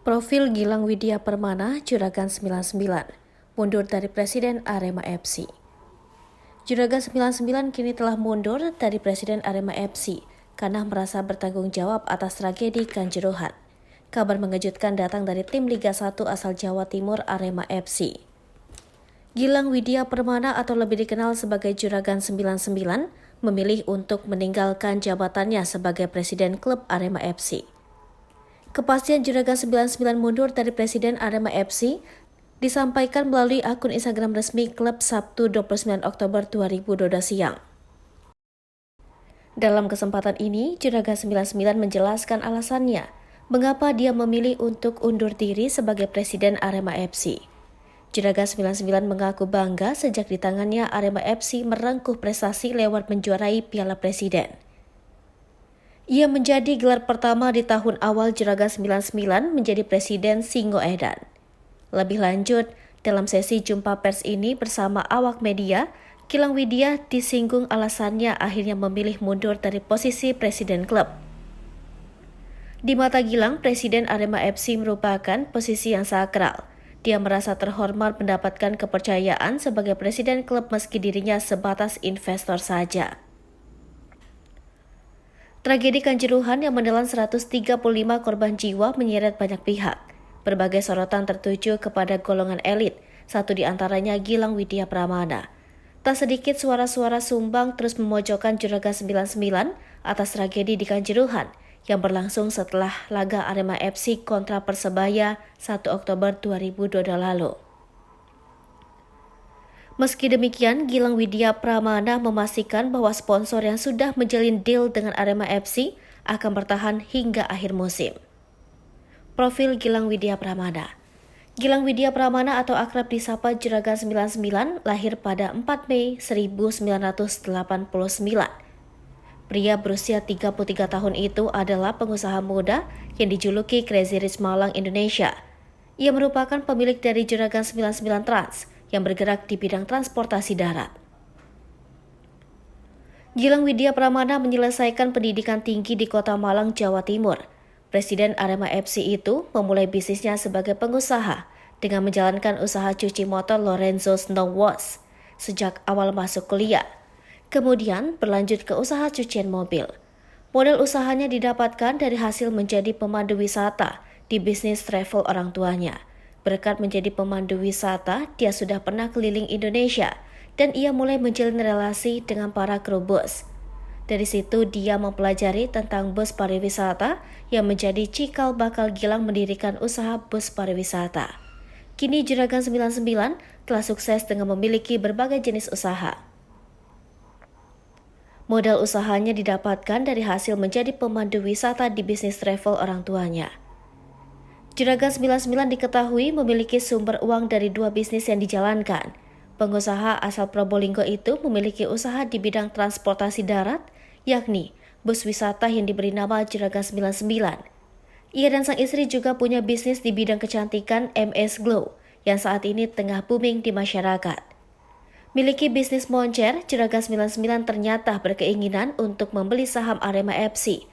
Profil Gilang Widya Permana, Juragan 99, mundur dari Presiden Arema FC. Juragan 99 kini telah mundur dari Presiden Arema FC karena merasa bertanggung jawab atas tragedi Kanjuruhan. Kabar mengejutkan datang dari tim Liga 1 asal Jawa Timur Arema FC. Gilang Widya Permana atau lebih dikenal sebagai Juragan 99 memilih untuk meninggalkan jabatannya sebagai Presiden klub Arema FC. Kepastian Juragan 99 mundur dari Presiden Arema FC disampaikan melalui akun Instagram resmi klub Sabtu 29 Oktober 2022 siang. Dalam kesempatan ini, Juragan 99 menjelaskan alasannya mengapa dia memilih untuk undur diri sebagai Presiden Arema FC. Juragan 99 mengaku bangga sejak di tangannya Arema FC merengkuh prestasi lewat menjuarai Piala Presiden. Ia menjadi gelar pertama di tahun awal Juragan 99 menjadi Presiden Singoedan. Lebih lanjut, dalam sesi jumpa pers ini bersama awak media, Gilang Widya disinggung alasannya akhirnya memilih mundur dari posisi Presiden klub. Di mata Gilang, Presiden Arema FC merupakan posisi yang sakral. Dia merasa terhormat mendapatkan kepercayaan sebagai Presiden klub meski dirinya sebatas investor saja. Tragedi Kanjuruhan yang menelan 135 korban jiwa menyeret banyak pihak. Berbagai sorotan tertuju kepada golongan elit, satu di antaranya Gilang Widya Permana. Tak sedikit suara-suara sumbang terus memojokkan Juragan 99 atas tragedi di Kanjuruhan yang berlangsung setelah laga Arema FC kontra Persebaya 1 Oktober 2022 lalu. Meski demikian, Gilang Widya Permana memastikan bahwa sponsor yang sudah menjalin deal dengan Arema FC akan bertahan hingga akhir musim. Profil Gilang Widya Permana. Gilang Widya Permana atau akrab disapa Juragan 99 lahir pada 4 Mei 1989. Pria berusia 33 tahun itu adalah pengusaha muda yang dijuluki Crazy Rich Malang Indonesia. Ia merupakan pemilik dari Juragan 99 Trans yang bergerak di bidang transportasi darat. Gilang Widya Permana menyelesaikan pendidikan tinggi di Kota Malang, Jawa Timur. Presiden Arema FC itu memulai bisnisnya sebagai pengusaha dengan menjalankan usaha cuci motor Lorenzo Snow Wash sejak awal masuk kuliah. Kemudian berlanjut ke usaha cucian mobil. Modal usahanya didapatkan dari hasil menjadi pemandu wisata di bisnis travel orang tuanya. Berkat menjadi pemandu wisata, dia sudah pernah keliling Indonesia dan ia mulai menjalin relasi dengan para kru bus. Dari situ dia mempelajari tentang bus pariwisata yang menjadi cikal bakal Gilang mendirikan usaha bus pariwisata. Kini Juragan 99 telah sukses dengan memiliki berbagai jenis usaha. Modal usahanya didapatkan dari hasil menjadi pemandu wisata di bisnis travel orang tuanya. Juragan 99 diketahui memiliki sumber uang dari dua bisnis yang dijalankan. Pengusaha asal Probolinggo itu memiliki usaha di bidang transportasi darat, yakni bus wisata yang diberi nama Juragan 99. Ia dan sang istri juga punya bisnis di bidang kecantikan MS Glow, yang saat ini tengah booming di masyarakat. Miliki bisnis moncer, Juragan 99 ternyata berkeinginan untuk membeli saham Arema FC.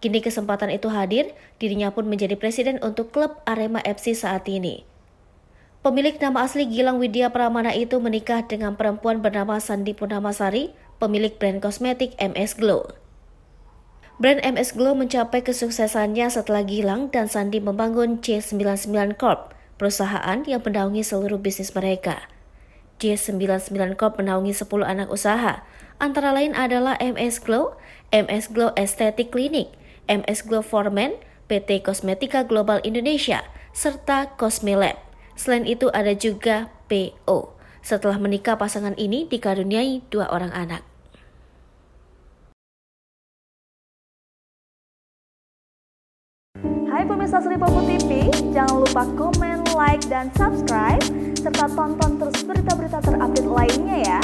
Kini kesempatan itu hadir, dirinya pun menjadi presiden untuk klub Arema FC saat ini. Pemilik nama asli Gilang Widya Permana itu menikah dengan perempuan bernama Sandi Purnamasari, pemilik brand kosmetik MS Glow. Brand MS Glow mencapai kesuksesannya setelah Gilang dan Sandi membangun J99 Corp, perusahaan yang menaungi seluruh bisnis mereka. J99 Corp menaungi 10 anak usaha, antara lain adalah MS Glow Aesthetic Clinic, MS Glow for Men, PT Kosmetika Global Indonesia, serta Cosmelab. Selain itu ada juga PO. Setelah menikah, pasangan ini dikaruniai 2 orang anak. Hai pemirsa Sri Popo TV, jangan lupa komen, like, dan subscribe, serta tonton terus berita-berita terupdate lainnya ya.